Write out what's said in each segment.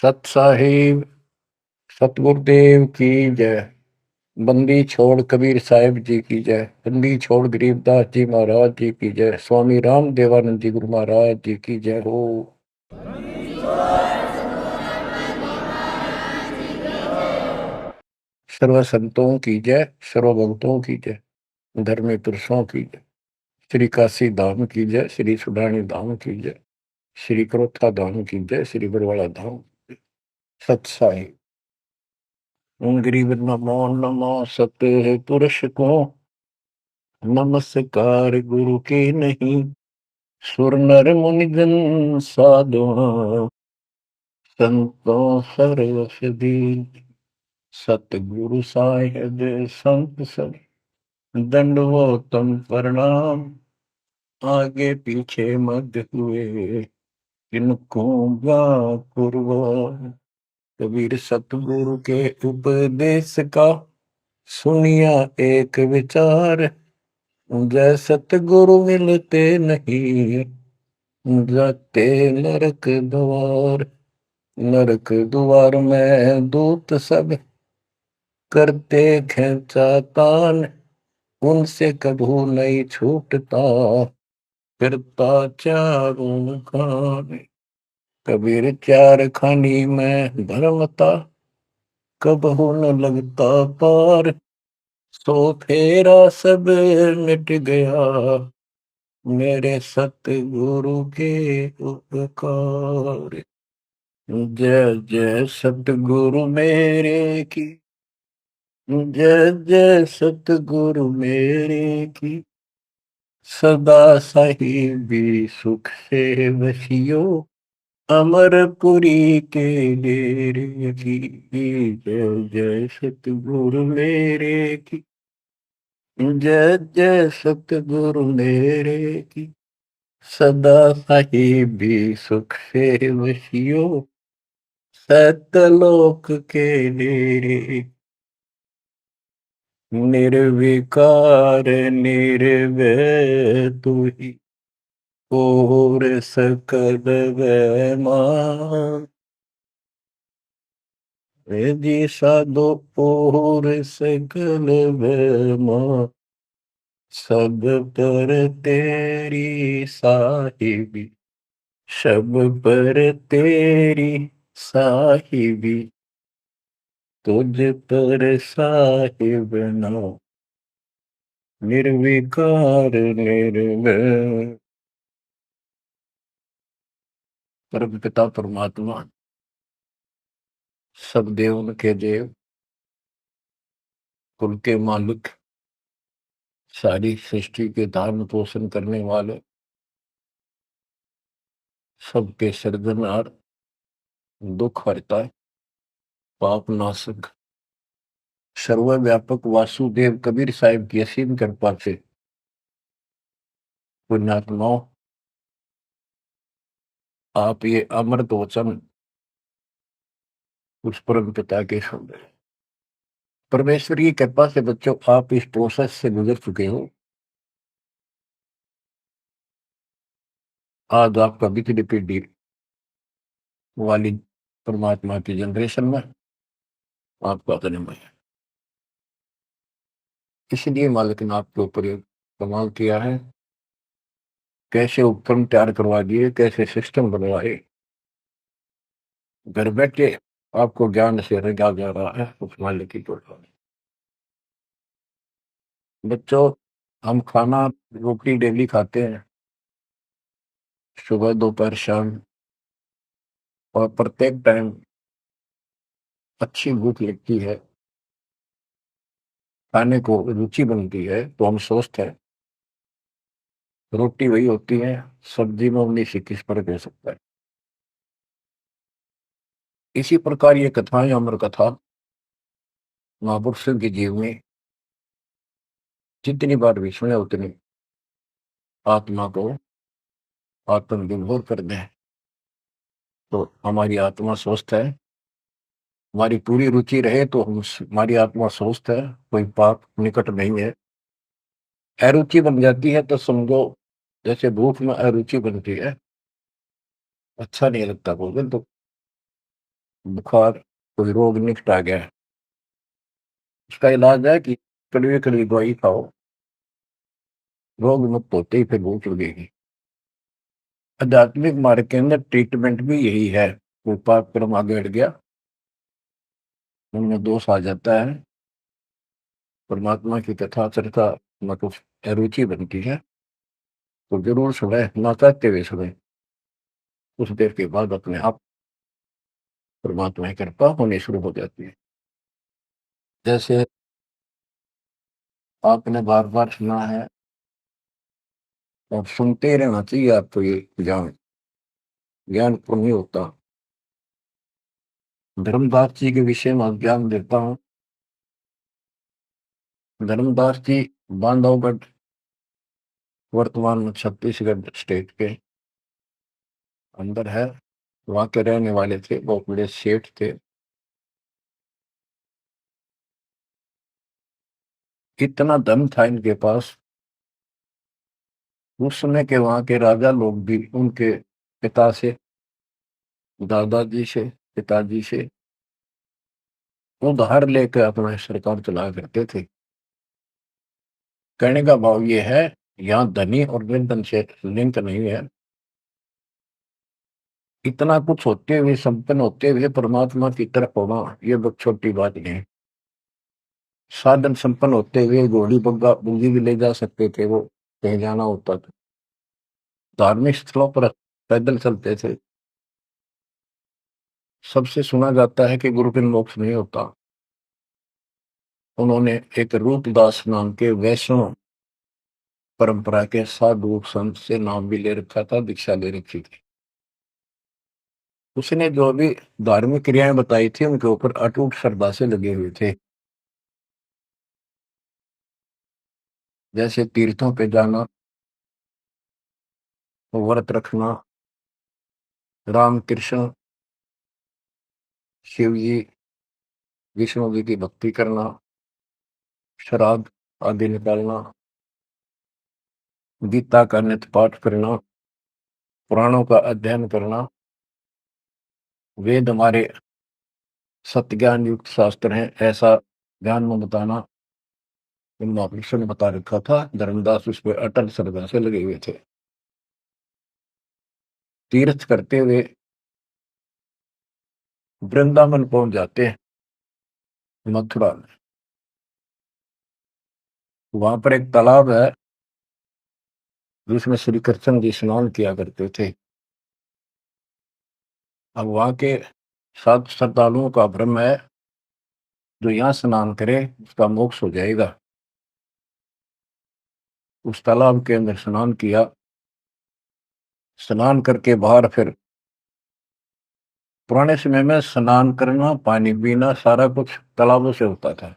सत साहिब सतगुरुदेव की जय। बंदी छोड़ कबीर साहिब जी की जय। बंदी छोड़ गरीबदास जी महाराज जी की जय। स्वामी राम देवानंद जी गुरु महाराज जी की जय हो। सर्व संतों की जय, सर्व भक्तों की जय, धर्मी पुरुषों की जय। श्री काशी धाम की जय, श्री सुडानी धाम की जय, श्री क्रोथा धाम की जय, श्री बरवाला धाम। सत साहिब। गरीब नमो नमो सत पुरुष को, नमस्कार गुरु के नहीं। सुर नर मुनि जन साधुआ, संतों सर्वसदी। सतगुरु साहिब संत सब, दंडवतम प्रणाम। आगे पीछे मत हुए, किनको कुर्बान। कबीर सतगुरु के उपदेश का, सुनिया एक विचार। जय सतगुरु मिलते नहीं, जाते नरक द्वार। नरक द्वार में दूत सब, करते खेचा तान। उनसे कभू नहीं छूटता, फिरता चारों खान। कबीर चार खानी में धर्मता, कबहू न लगता पार। सो फेरा सब मिट गया, मेरे सतगुरु के उपकार। जय जय सतगुरु मेरे की, जय जय सतगुरु मेरे की। सदा साहिबी सुख से बसियो, अमरपुरी के डेरे की। जय जय सतगुरु मेरे की, जय जय सतगुरु मेरे की। सदा साहिबी सुख से बसियो, सतलोक के डेरे। निर्विकार निर्भय तू ही, और सकल वैमान। जी साधो और सकल वैमान। सब पर तेरी साहिबी, सब पर तेरी साहिबी। तुझ पर साहिब ना, निर्विकार निर्भय। परम पिता परमात्मा, सब देव के देव, कुल के मालिक, सारी सृष्टि के धारण पोषण करने वाले, सबके सर्जनहार, दुख हरता, पाप नाशक, सर्वव्यापक वासुदेव कबीर साहिब की असीम कृपा से पुण्यात्माओं, आप ये अमृत वचन उस परम पिता के सुन रहे। परमेश्वर की कृपा से बच्चों, आप इस प्रोसेस से गुजर चुके हो। आज आपका बिजली पीढ़ी वाली परमात्मा की जनरेशन में आपका जन्म है। इसलिए मालिक ने आपके ऊपर ये कमाल किया है। कैसे उपकरण तैयार करवा दिए, कैसे सिस्टम बनवाए, घर बैठे आपको ज्ञान से रंगा जा रहा है उस मालिक की कृपा। बच्चों, हम खाना रोटी डेली खाते हैं, सुबह दोपहर शाम, और प्रत्येक टाइम अच्छी भूख लगती है, खाने को रुचि बनती है, तो हम स्वस्थ हैं। रोटी वही होती है, सब्जी में 19-21 फर्क हो सकता है। इसी प्रकार ये कथाएं, अमर कथा महापुरुषों के जीवनी जितनी बार भी सुने उतनी आत्मा को आत्मविभोर कर दें, तो हमारी आत्मा स्वस्थ है। हमारी पूरी रुचि रहे तो हमारी आत्मा स्वस्थ है, कोई पाप निकट नहीं है। अरुचि बन जाती है तो समझो जैसे भूख में अरुचि बनती है, अच्छा नहीं लगता भोजन। तो बुखार, कोई रोग निकट आ गया, उसका इलाज है कि कड़वी कड़वी दवाई खाओ, रोग मुक्त होते ही फिर भूख लगेगी। आध्यात्मिक मार्ग के अंदर ट्रीटमेंट भी यही है। कोई पाप कर्म आगे हट गया, उनमें दोष आ जाता है, परमात्मा की कथा चर्चा में कुछ अरुचि बनती है, तो जरूर सुने, ना चाहते हुए सुने। कुछ देर के बाद अपने आप परमात्मा की कृपा होनी शुरू हो जाती है। जैसे आपने बार बार सुना है और सुनते ही रहना चाहिए आपको, ये ज्ञान ज्ञान को नहीं होता। धर्मदास जी के विषय में ज्ञान देता हूँ। धर्मदास जी बांधवगढ़, वर्तमान में छत्तीसगढ़ स्टेट के अंदर है, वहां के रहने वाले थे, बहुत बड़े सेठ थे। कितना धन था इनके पास, उस समय के वहां के राजा लोग भी उनके पिता से, दादाजी से, पिताजी से उधार लेकर अपना सरकार चलाया करते थे। कहने का भाव ये है, यहाँ धनी और निर्धन से लिंक नहीं है। इतना कुछ होते हुए, संपन्न होते हुए परमात्मा की तरफ होना, ये बहुत छोटी बात नहीं है। साधन संपन्न होते हुए घोड़ी बग्गा बूंदी भी ले जा सकते थे, वो कहीं जाना होता था। धार्मिक स्थलों पर पैदल चलते थे। सबसे सुना जाता है कि गुरु बिन मोक्ष नहीं होता। उन्होंने एक रूपदास नाम के वैष्णव परंपरा के साधु संत से नाम भी ले रखा था, दीक्षा ले रखी थी। उसने जो भी धार्मिक क्रियाएं बताई थी, उनके ऊपर अटूट श्रद्धा से लगे हुए थे। जैसे तीर्थों पे जाना, व्रत रखना, राम कृष्ण, शिव जी, विष्णु जी की भक्ति करना, श्राद्ध आदि निकालना, गीता का नित्य पाठ करना, पुराणों का अध्ययन करना, वेद हमारे सत्य ज्ञान युक्त शास्त्र हैं, ऐसा ज्ञान में बताना, इन महापुरुषों ने बता रखा था। धर्मदास उस पर अटल श्रद्धा से लगे हुए थे। तीर्थ करते हुए वृंदावन पहुंच जाते हैं, मथुरा में। वहां पर एक तालाब है, जिसमें श्री कृष्ण जी स्नान किया करते थे। अब वहां के साध श्रद्धालुओं का भ्रम है, जो यहाँ स्नान करे उसका मोक्ष हो जाएगा। उस तालाब के अंदर स्नान किया, स्नान करके बाहर फिर, पुराने समय में स्नान करना, पानी पीना, सारा कुछ तालाबों से होता था।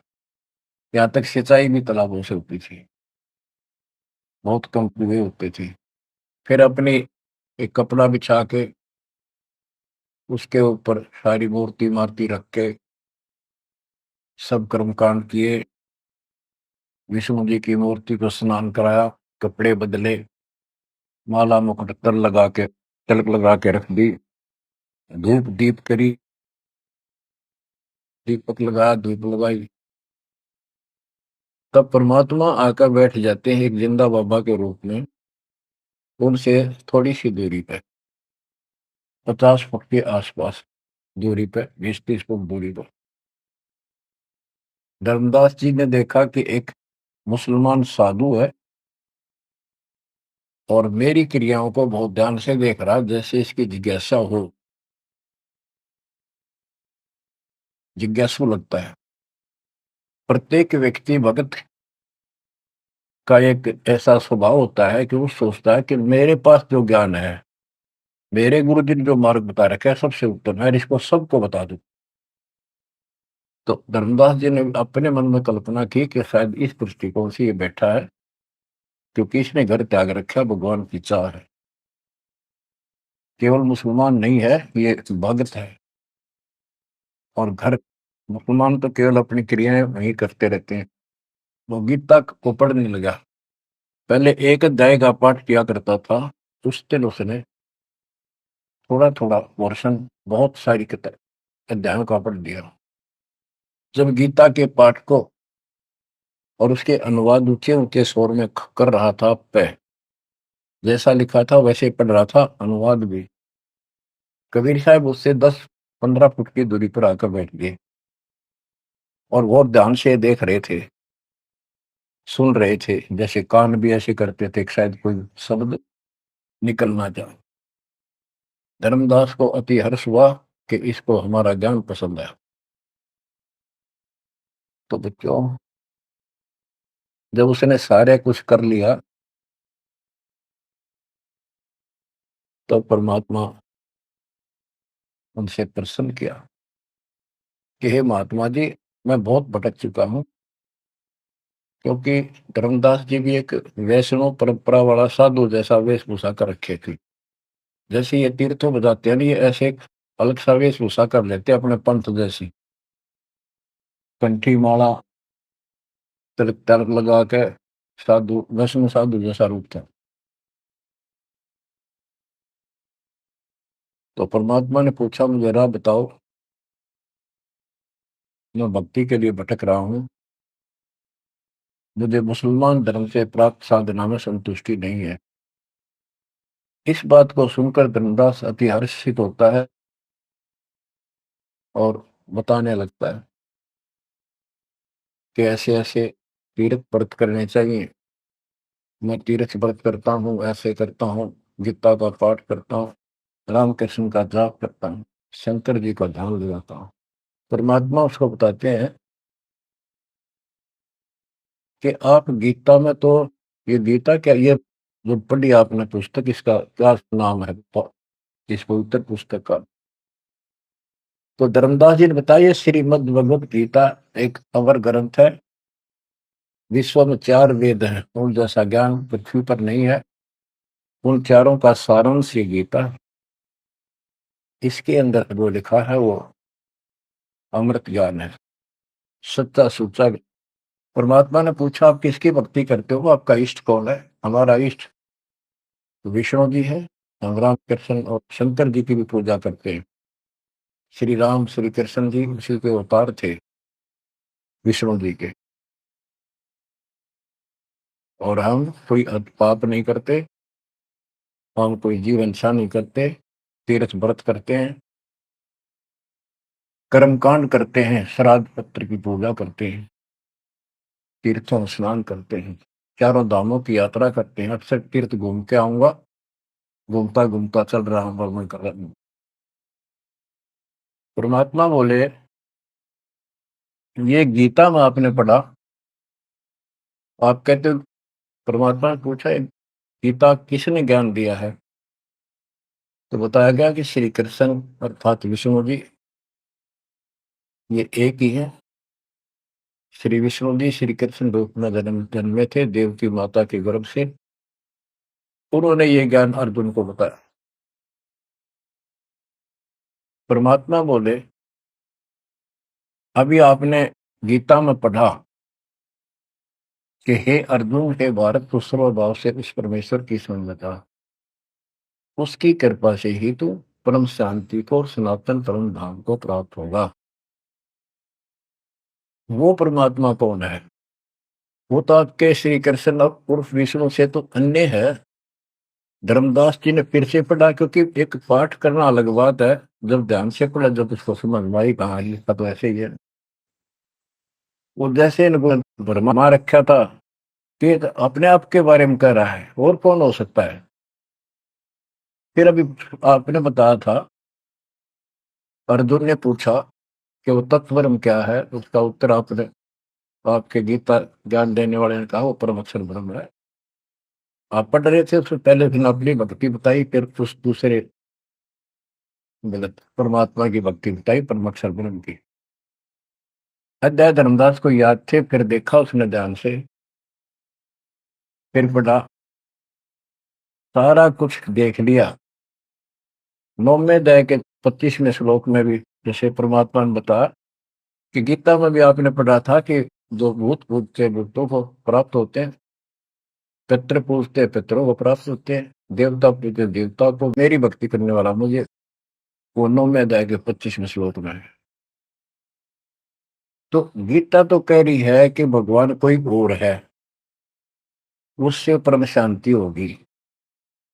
यहाँ तक सिंचाई भी तालाबों से होती थी, बहुत कम कुएं होते थे। फिर अपनी एक कपड़ा बिछा के उसके ऊपर सारी मूर्ति मार्ति रख के सब कर्मकांड किए। विष्णु जी की मूर्ति को स्नान कराया, कपड़े बदले, माला मुकुट तर लगा के, तिलक लगा के रख दी, धूप दीप करी, दीपक लगाया, धूप लगाई। तब परमात्मा आकर बैठ जाते हैं एक जिंदा बाबा के रूप में, उनसे थोड़ी सी दूरी पे, 50 फुट के आसपास दूरी पे, 20-30 फुट दूरी पर। धर्मदास जी ने देखा कि एक मुसलमान साधु है और मेरी क्रियाओं को बहुत ध्यान से देख रहा है, जैसे इसकी जिज्ञासा हो, जिज्ञासु लगता है। प्रत्येक व्यक्ति भगत का एक ऐसा स्वभाव होता है कि वो सोचता है कि मेरे पास जो ज्ञान है, मेरे गुरु जी ने जो मार्ग बता रखा है, सबसे उत्तम है, इसको सबको बता दूं। तो धर्मदास जी ने अपने मन में कल्पना की कि शायद इस दृष्टिकोण से ये बैठा है, क्योंकि इसने घर त्याग रखा, भगवान की चाह है। केवल मुसलमान नहीं है, ये भगत है। और घर, मुसलमान तो केवल अपनी क्रियाएं वही करते रहते हैं। वो गीता को पढ़ने लगा। पहले एक अध्याय का पाठ किया करता था, उस दिन उसने थोड़ा थोड़ा पोर्शन, बहुत सारी किताब अध्यायों का पढ़ दिया। जब गीता के पाठ को और उसके अनुवाद ऊंचे ऊंचे स्वर में कर रहा था, पे जैसा लिखा था वैसे पढ़ रहा था, अनुवाद भी। कबीर साहब उससे 10-15 फुट की दूरी पर आकर बैठ गए और बहुत ध्यान से देख रहे थे, सुन रहे थे, जैसे कान भी ऐसे करते थे कि शायद कोई शब्द निकल ना जाए। धर्मदास को अति हर्ष हुआ कि इसको हमारा ज्ञान पसंद है। तो बच्चों, जब उसने सारे कुछ कर लिया तो परमात्मा उनसे प्रसन्न किया कि हे महात्मा जी, मैं बहुत भटक चुका हूं, क्योंकि धर्मदास जी भी एक वैष्णव परंपरा वाला साधु जैसा वेशभूषा कर रखे थे। जैसे ये तीर्थों में जाते हैं ना, ये ऐसे एक अलग सा वेशभूषा कर लेते हैं अपने पंथ जैसी, कंठी माला, तिलक तिलक लगा के साधु, वैष्णव साधु जैसा रूप था। तो परमात्मा ने पूछा, मुझे राह बताओ, मैं भक्ति के लिए भटक रहा हूँ, मुझे मुसलमान धर्म से प्राप्त साधना में संतुष्टि नहीं है। इस बात को सुनकर धर्मदास अति हर्षित होता है और बताने लगता है कि ऐसे ऐसे तीर्थ व्रत करने चाहिए। मैं तीर्थ व्रत करता हूँ, ऐसे करता हूँ, गीता का पाठ करता हूँ, रामकृष्ण का जाप करता हूँ, शंकर जी का ध्यान लगाता हूँ। परमात्मा उसको बताते हैं कि आप गीता में तो, ये गीता क्या, ये जो पढ़ी आपने पुस्तक, इसका क्या नाम है इस पवित्र पुस्तक का? तो धर्मदास जी ने बताया, श्रीमद् भगवत गीता एक अवर ग्रंथ है, विश्व में 4 वेद हैं, उन जैसा ज्ञान पृथ्वी पर नहीं है, उन चारों का सारांश ये गीता। इसके अंदर जो लिखा है वो अमृत ज्ञान है, सच्चा सुच्चा। परमात्मा ने पूछा, आप किसकी भक्ति करते हो, आपका इष्ट कौन है? हमारा इष्ट विष्णु जी है, हम राम कृष्ण और शंकर जी की भी पूजा करते हैं। श्री राम श्री कृष्ण जी उसी के अवतार थे, विष्णु जी के। और हम कोई पाप नहीं करते, हम कोई जीव हिंसा नहीं करते, तीर्थ व्रत करते हैं, कर्मकांड करते हैं, श्राद्ध पत्र की पूजा करते हैं, तीर्थों में स्नान करते हैं, चारों धामों की यात्रा करते हैं। अक्सर तीर्थ घूम के आऊंगा, घूमता घूमता चल रहा हूँ, मैं कर रहा हूँ। परमात्मा बोले, ये गीता में आपने पढ़ा, आप कहते हो, परमात्मा ने पूछा, गीता किसने ज्ञान दिया है? तो बताया गया कि श्री कृष्ण अर्थात विष्णु जी, ये एक ही है। श्री विष्णु जी श्री कृष्ण रूप में जन्मे थे, देव की माता के गर्भ से। उन्होंने ये ज्ञान अर्जुन को बताया। परमात्मा बोले, अभी आपने गीता में पढ़ा कि हे अर्जुन, हे भारत, तू सर्वभाव से उस परमेश्वर की शरण में था, उसकी कृपा से ही तू परम शांति को और सनातन परम धाम को प्राप्त होगा। वो परमात्मा कौन है? वो तो आपके श्री कृष्ण उर्फ विष्णु से तो अन्य है। धर्मदास जी ने फिर से पढ़ा, क्योंकि एक पाठ करना अलग बात है, जब ध्यान से पढ़ा, जब उसको समझ में आई, कहा लिखा तो ऐसे ही है। वो जैसे इनको भरमा रखा था कि अपने आप के बारे में कह रहा है, और कौन हो सकता है? फिर अभी आपने बताया था, अर्जुन ने पूछा कि वो तत्वरम क्या है, उसका उत्तर आपने, आपके गीता ज्ञान देने वाले ने कहा, वो परम अक्षर ब्रह्म है। आप पढ़ रहे थे, उससे पहले फिर अपनी भक्ति बताई, फिर उस दूसरे गलत परमात्मा की भक्ति बताई, परम अक्षर ब्रह्म की। अध्याय धर्मदास को याद थे, फिर देखा उसने ध्यान से, फिर पढ़ा, सारा कुछ देख लिया। 9वें अध्याय के 25वें श्लोक में भी जैसे परमात्मा ने बताया कि गीता में भी आपने पढ़ा था कि जो भूत पूजते भूतों को प्राप्त होते हैं, पितृ पूजते पितरों को प्राप्त होते हैं, देवता पूजते देवता को, मेरी भक्ति करने वाला मुझे, वो 9वें अध्याय के 25वें श्लोक में है। तो गीता तो कह रही है कि भगवान कोई और है, उससे परम शांति होगी।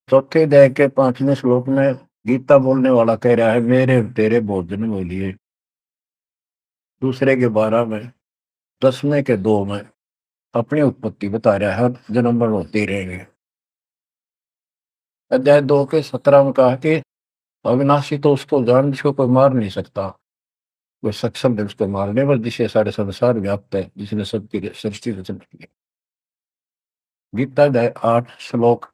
चौथे अध्याय के 5वें श्लोक में गीता बोलने वाला कह रहा है मेरे तेरे भोजन में लिए। दूसरे के 12 में, 10वें के 2 में अपनी उत्पत्ति बता रहा है, जन्म मरण होते ही रहेंगे। अध्याय 2 के 17 में कहा कि अविनाशी तो उसको जान जिसको कोई मार नहीं सकता, वो सक्षम है उसको मारने पर, जिसे सारे संसार व्याप्त है, जिसने सबकी सृष्टि रचना की। गीता अध्याय 8 श्लोक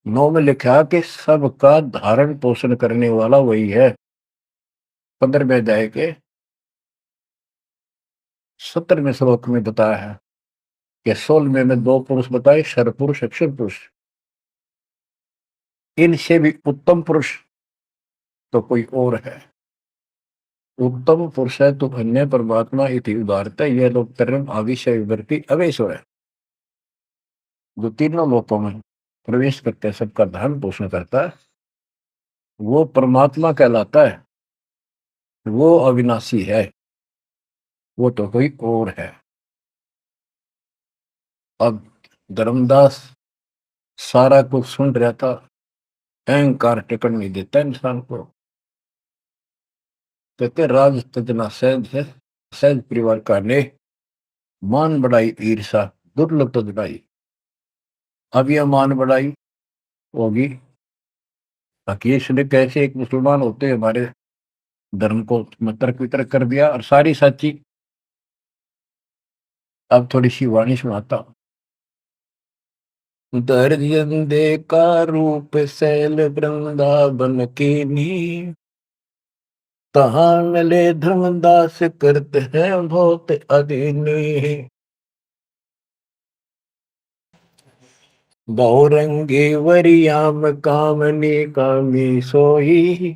9 में लिखा कि सबका धारण पोषण करने वाला वही है। 15वें अध्याय के 17वें श्लोक में बताया है कि 16वें में 2 पुरुष बताए, शर पुरुष, अक्षर पुरुष। इनसे भी उत्तम पुरुष तो कोई और है। उत्तम पुरुष है तो अन्य परमात्मा इति उदारता, यह लोग तरम आविषय विवर्ती अवेश है, जो तीनों लोकों में प्रवेश करके सबका धारण पोषण करता है, वो परमात्मा कहलाता है। वो अविनाशी है, वो तो कोई और है। अब धर्मदास सारा कुछ सुन रहा था, अहंकार टिकट नहीं देता इंसान को। कहते राज तजना सहज है, सहज परिवार का ने मान बढ़ाई ईर्षा दुर्लभ तजनाई। अब यह मान बढ़ाई होगी ताकि इसने कैसे एक मुसलमान होते हमारे धर्म को तर्क वितर्क कर दिया और सारी सच्ची। अब थोड़ी सी वाणी सुनाता हूं। दर्जन का रूप शैल वृंदावन की नी, तहां मिले धर्मदास करते हैं बहुत अधीनी। बहुरंगी वरियाम कामनी कामी सोई,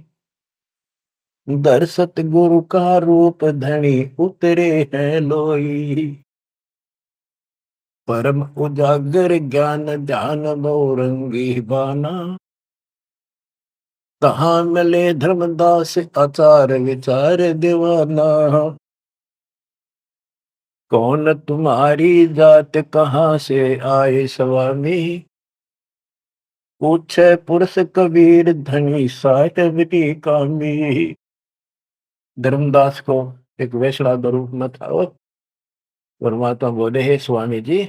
दर्शत गुरु का रूप धनी उतरे हैं लोई। परम उजागर ज्ञान ध्यान बहुरंगी बाना, कहाँ मिले धर्मदास आचार विचार दीवाना। कौन तुम्हारी जात कहाँ से आए स्वामी, पूछे पुरुष कबीर धनी साहिबी कामी। धर्मदास को एक वैष्णव स्वरूप में था वो। परमात्मा बोले हे स्वामी जी,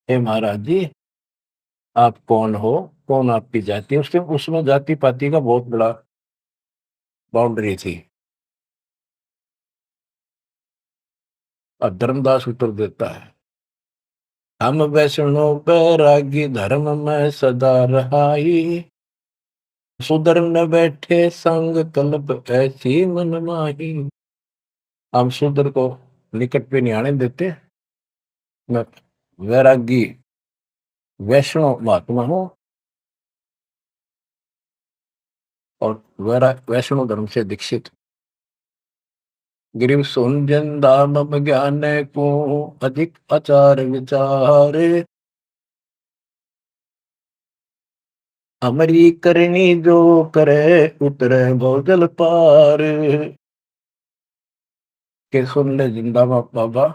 हे महाराज जी, आप कौन हो, कौन आपकी जाति। उसके उसमें जाति पाति का बहुत बड़ा बाउंड्री थी। और धर्मदास उत्तर देता है, हम वैष्णव बैरागी धर्म में सदा रहाई, सुधर न बैठे संग कल्प ऐसी मन माही। हम सुधर को निकट पे नहीं आने देते। मैं वैरागी वैष्णव महात्मा हूं और वैष्णव धर्म से दीक्षित। गिरिव सुनजन दाम ज्ञान को अधिक आचार विचारे, हमारी करनी जो करे उतरे भोजल पार। के सुन ले जिंदा बाबा,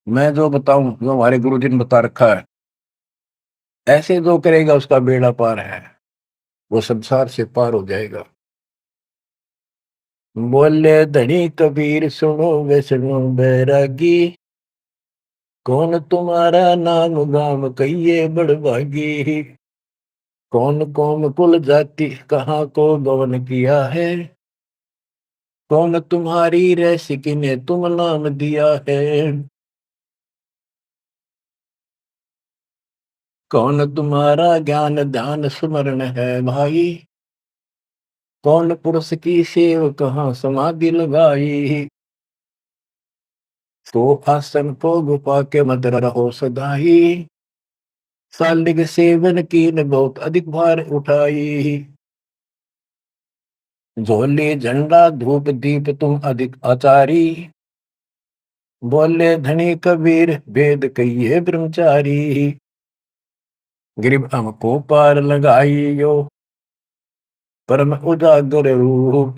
मैं जो बताऊं, जो हमारे गुरु जी ने बता रखा है, ऐसे जो करेगा उसका बेड़ा पार है, वो संसार से पार हो जाएगा। बोले धनी कबीर सुनो वैष्णो बैरागी, कौन तुम्हारा नाम गाम कहिए बड़भागी। कौन कौम कुल जाति कहाँ को गवन किया है, कौन तुम्हारी रैसिकी ने तुम नाम दिया है। कौन तुम्हारा ज्ञान ध्यान स्मरण है भाई, कौन पुरुष की सेव कहाँ समाधि लगाई। तो आसन को गुफा के मत रहो सदाई, सालिग सेवन की न बहुत अधिक भार उठाई। झोली झंडा धूप दीप तुम अधिक आचारी, बोले धनी कबीर वेद कहिए ब्रह्मचारी। गिरिब हमको पार लगाइयो परम उजागर रूप,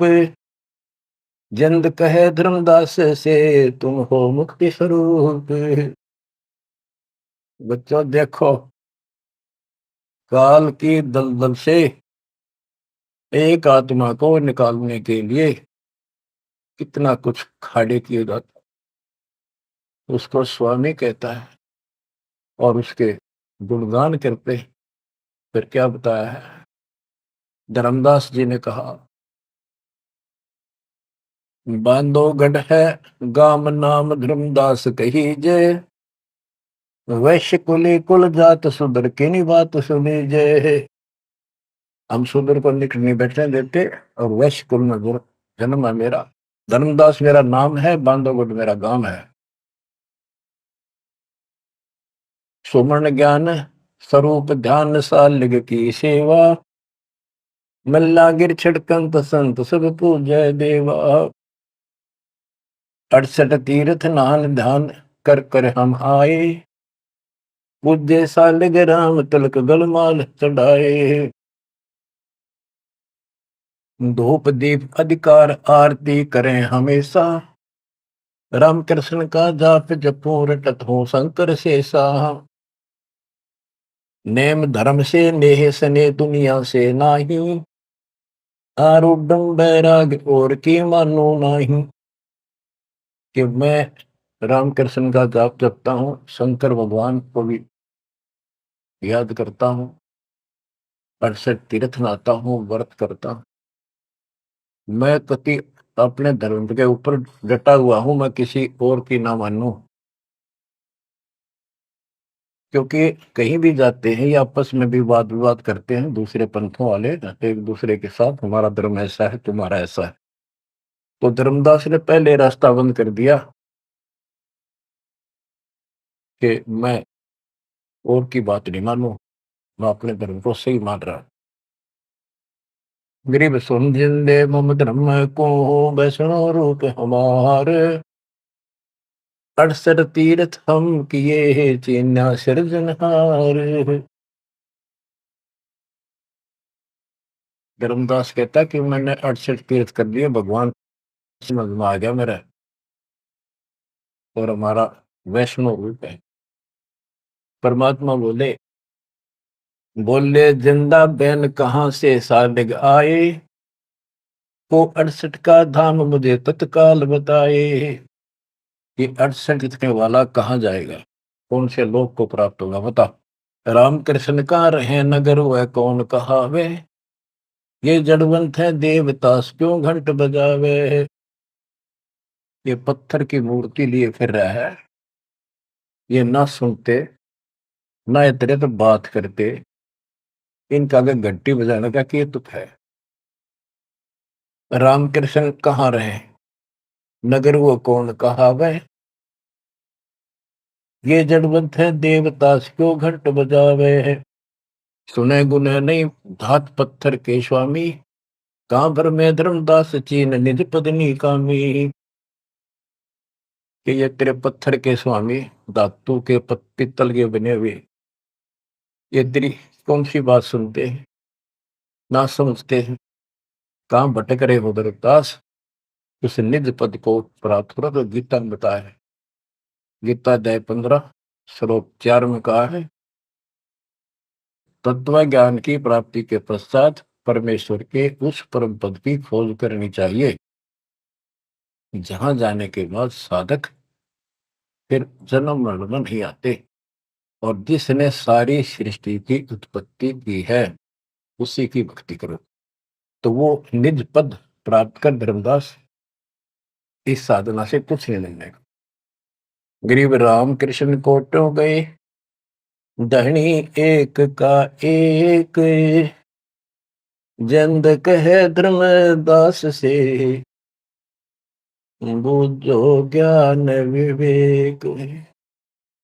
जिंद कहे धर्मदास से तुम हो मुक्ति स्वरूप। बच्चों देखो, काल की दलदल से एक आत्मा को निकालने के लिए कितना कुछ खाड़े किए जाता, उसको स्वामी कहता है और उसके गुणगान करते। फिर क्या बताया है, धर्मदास जी ने कहा, बांधोगढ़ है गाम नाम धर्मदास कही जय, वैश्य कुली कुल जात सुधर की नी बात सुनी जय। हम सुधर को निकट नहीं बैठने देते और वैश्य कुल में जन्म है मेरा, धर्मदास मेरा नाम है, बांधोगढ़ मेरा गांव है। सुमन ज्ञान स्वरूप ध्यान सालिग की सेवा, मल्ला गिर छिड़कंत संत सब पूजय देवा। 68 तीर्थ नान ध्यान कर कर हम आए, पूज्य सालिग राम तिलक गलमाल चढ़ाए। धूप दीप अधिकार आरती करें हमेशा, राम कृष्ण का जाप जपो रटत हो शंकर शेषा। नेम धर्म से नेह सने दुनिया से नाही, आरूढ़ बैराग और की मानो नाही। कि मैं रामकृष्ण का जाप जपता हूँ, शंकर भगवान को भी याद करता हूँ, 68 तीर्थ नहाता हूँ, व्रत करता हूँ। मैं कति अपने धर्म के ऊपर डटा हुआ हूँ, मैं किसी और की ना मानूं। क्योंकि कहीं भी जाते हैं या आपस में भी वाद विवाद करते हैं दूसरे पंथों वाले एक दूसरे के साथ, हमारा धर्म ऐसा है, तुम्हारा ऐसा है। तो धर्मदास ने पहले रास्ता बंद कर दिया कि मैं और की बात नहीं मानूं, मैं अपने धर्म को सही मान रहा। गरीब सुन जिंदे मम धर्म को, वैष्णो रूप हमारे, 68 तीर्थ हम किए चीन्या सिरजनहार। धर्मदास कहता कि मैंने 68 तीर्थ कर लिए, भगवान समझ में आ गया मेरा, और हमारा वैष्णो रूप है। परमात्मा बोले, बोले जिंदा बैन कहां से सालिग आए, को 68 का धाम मुझे तत्काल बताए। ये 68 लिखने वाला कहाँ जाएगा, कौन से लोक को प्राप्त होगा, बता। राम कृष्ण का रहे नगर वह कौन कहावे, ये जड़वंत है देवतास क्यों घंट बजावे। ये पत्थर की मूर्ति लिए फिर रहा है, ये ना सुनते ना इतरे तो बात करते, इनका अगर घंटी बजाने का क्या तुक है। राम कृष्ण कहाँ रहे, नगर वो कौन कहावे, ये जड़वंत है देवतास क्यों घंट बजावे। सुने गुने नहीं धात पत्थर के स्वामी, कहां पर में धर्मदास चीन निज पदनी कामी। कि ये तेरे पत्थर के स्वामी, धातु के पित्तल के बने हुए, ये तेरी कौन सी बात सुनते हैं, ना समझते हैं, कहां भटक रहे हो धर्मदास, उस निज पद को प्राप्त करो। तो गीता में बताया है, गीता अध्याय 15 श्लोक 4 में कहा है, तत्व ज्ञान की प्राप्ति के पश्चात परमेश्वर के उस परम पद की खोज करनी चाहिए, जहां जाने के बाद साधक फिर जन्म मरण में नहीं आते। और जिसने सारी सृष्टि की उत्पत्ति की है उसी की भक्ति करो, तो वो निज पद प्राप्त कर धर्मदास इस साधना से कुछ नहीं लेने का। गरीब राम कृष्ण कोटो गए, धनी एक का एक, जंद कहे धर्मदास से, बूझो ज्ञान विवेक।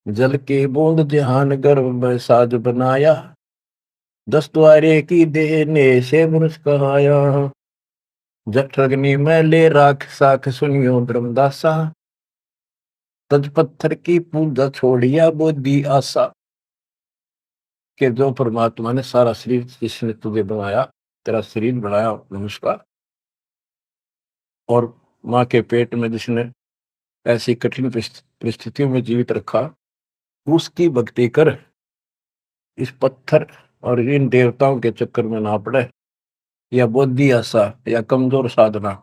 जल की बूंद जहान गर्भ में साज बनाया, 10 द्वारे की देने से मनुष्य कहाया। जठरग्नि में ले राख साख सुनियो धर्मदासा, तज पत्थर की पूजा छोड़िया बुद्धि आशा। के जो परमात्मा ने सारा शरीर जिसने तुझे बनाया, तेरा शरीर बनाया नमस्कार, और माँ के पेट में जिसने ऐसी कठिन परिस्थितियों में जीवित रखा, उसकी भक्ति कर, इस पत्थर और इन देवताओं के चक्कर में ना पड़े, या बुद्धि आशा या कमजोर साधना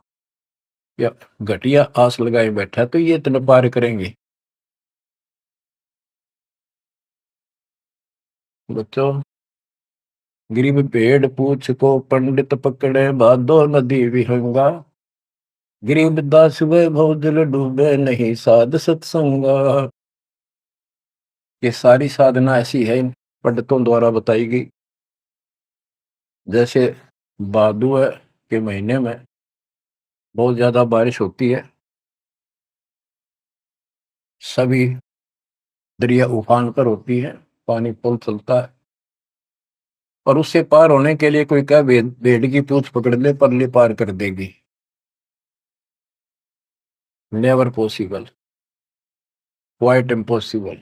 या घटिया आस लगाए बैठा तो ये इतना पार करेंगे। बच्चों, गिरिब भेड़ पूछ को पंडित पकड़े, बाधो नदी विहंगा, गरीब दास वैभव जल डूबे, नहीं साध सत्संगा। ये सारी साधना ऐसी है इन पंडितों द्वारा बताई गई। जैसे भादुआ के महीने में बहुत ज्यादा बारिश होती है, सभी दरिया उफान पर होती है, पानी पुल चलता है, और उससे पार होने के लिए कोई क्या भेड़ की पूंछ पकड़ ले, परली पार कर देगी। Never possible, quite impossible.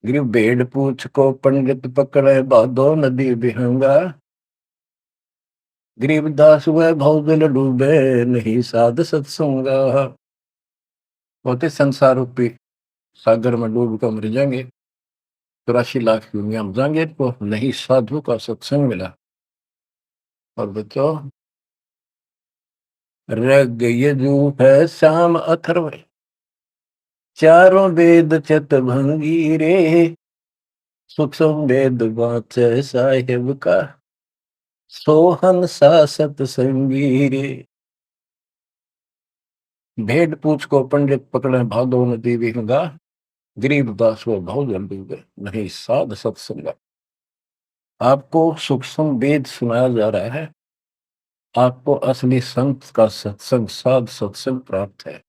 गिर भेड़ पूछ को पंडित पकड़े, बाधो नदी विहंगा, गरीबदास वह भवजल डूबे, नहीं साध सत्संगा। होते संसार रूपी सागर में डूब कर मर जाएंगे, 84 लाख दुनिया में जाएंगे, तो नहीं साधु का सत्संग मिला। और बच्चों, रग यजु है श्याम अथर्व, चारों वेद चित भंगी रे, सूक्ष्म वेद वाचे साहेब का, सोहन सा सत्संगी रे। भेड़ पूछ को पंडित पकड़े, भादो नदी विहंगा, गरीब दास वो भाव जल डूबे, नहीं साध सत्संगा। आपको सूक्ष्म वेद सुनाया जा रहा है, आपको असली संत का सत्संग, साध सत्संग प्राप्त है।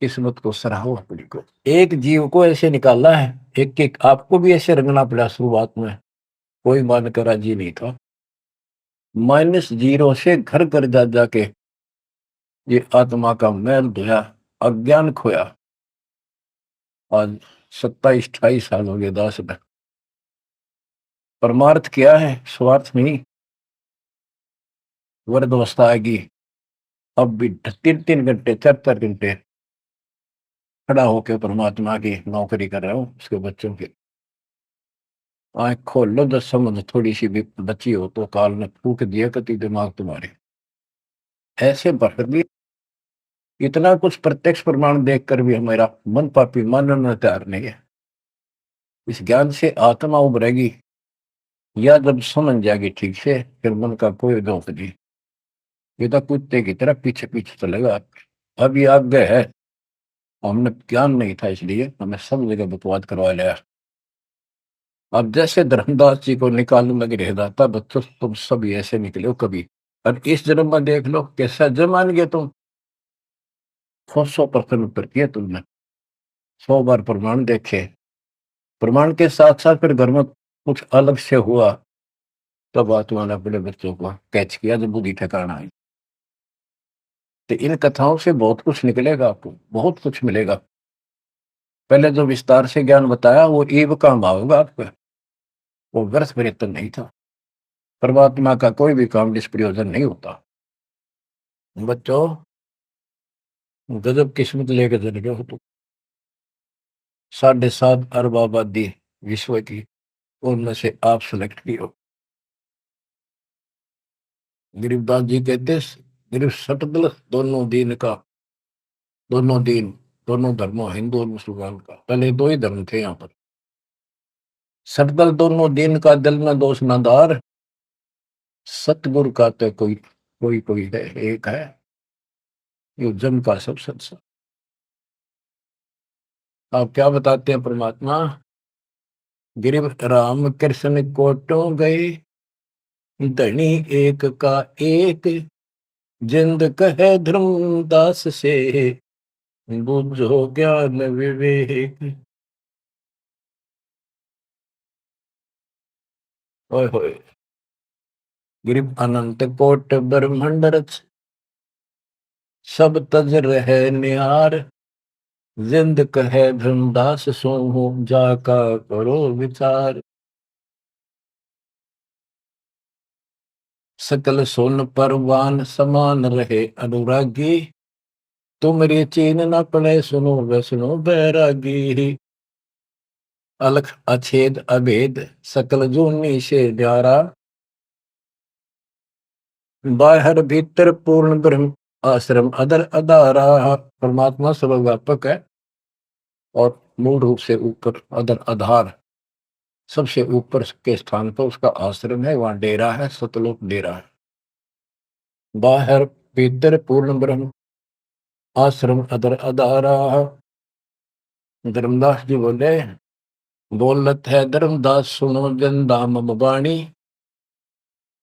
किस्मत को सराहो अपनी को। एक जीव को ऐसे निकाला है, एक एक आपको भी ऐसे रंगना पड़ा। शुरुआत में कोई मानकर राजी नहीं था, -0 से घर घर जा जाके ये आत्मा का मैल धोया, अज्ञान खोया। आज 27-28 साल हो गए दास में। परमार्थ क्या है? स्वार्थ नहीं। वृद्ध अवस्था आएगी, अब भी 3-3 घंटे 4-4 घंटे खड़ा होकर परमात्मा की नौकरी कर रहा हूँ, उसके बच्चों की। आंख खोल लो, 10 समझ थोड़ी सी भी बची हो तो काल ने फूक दिया कति दिमाग तुम्हारे। ऐसे भर भी इतना कुछ प्रत्यक्ष प्रमाण देखकर भी हमारा मन पापी मानना तैयार नहीं है। इस ज्ञान से आत्मा उभरेगी, या जब समझ जाएगी ठीक से, फिर मन का कोई दोष नहीं। ये तो कुत्ते की तरह पीछे पीछे चलेगा। अब ये आज्ञा है, हमने ज्ञान नहीं था इसलिए हमें सब जगह बकवाद करवा लिया। अब जैसे धर्मदास जी को निकालने लगे रह जाता, बच्चों तुम सब ऐसे निकले हो कभी, और इस जन्म में देख लो कैसा जन्म मान गए तुम। 100% उत्तर किया तुमने, 100 बार प्रमाण देखे, प्रमाण के साथ साथ फिर घर में कुछ अलग से हुआ, तब आत्मा ने अपने बच्चों को कैच किया, जब बुद्धि ठिकाना आई। तो इन कथाओं से बहुत कुछ निकलेगा, आपको बहुत कुछ मिलेगा। पहले जो विस्तार से ज्ञान बताया वो ईव का भाव होगा आपका, वो व्यर्थ प्रयत्न नहीं था। परमात्मा का कोई भी काम निष्प्रयोजन नहीं होता। बच्चों, गजब किस्मत लेके चले गए हो तुम। 7.5 अरब आबादी विश्व की, उनमें से आप सिलेक्ट की हो। गरीबदास जी कहते, गरीब सटदल दोनों दीन का, दोनों दीन, दोनों धर्मों, हिंदू और मुसलमान का। पहले 2 ही धर्म थे यहाँ पर। सटदल दोनों दीन का, दिल में दोष न दार, सतगुरु का तो कोई कोई कोई है, एक है, ये जम का सब सत्संग। आप क्या बताते हैं परमात्मा? गिरिव राम कृष्ण कोटो गए, धनी एक का एक, जिंद कहे धर्मदास से, बुझो ज्ञान विवेक। ओए होए, गिरिव अनंत कोट ब्रह्मांड रच, सब तज रहे निहार, जिंद कहे धर्मदास सो, जाका करो विचार। सकल सोन परवान समान रहे अनुरागी, तुमरी चीन न पड़े सुनो वैष्णो बैरागी। अलख अछेद अभेद सकल जूनी से न्यारा, बाहर भीतर पूर्ण ब्रह्म आश्रम अदर अदारा। परमात्मा सर्वव्यापक है और मूल रूप से ऊपर अदर आधार सबसे ऊपर के स्थान पर उसका आश्रम है, वहां डेरा है, सतलोक डेरा है। बाहर भीतर पूर्ण ब्रह्म आश्रम अदर अदारा। धर्मदास जी बोले, बोलत है धर्मदास सुनो जन दाम बाणी,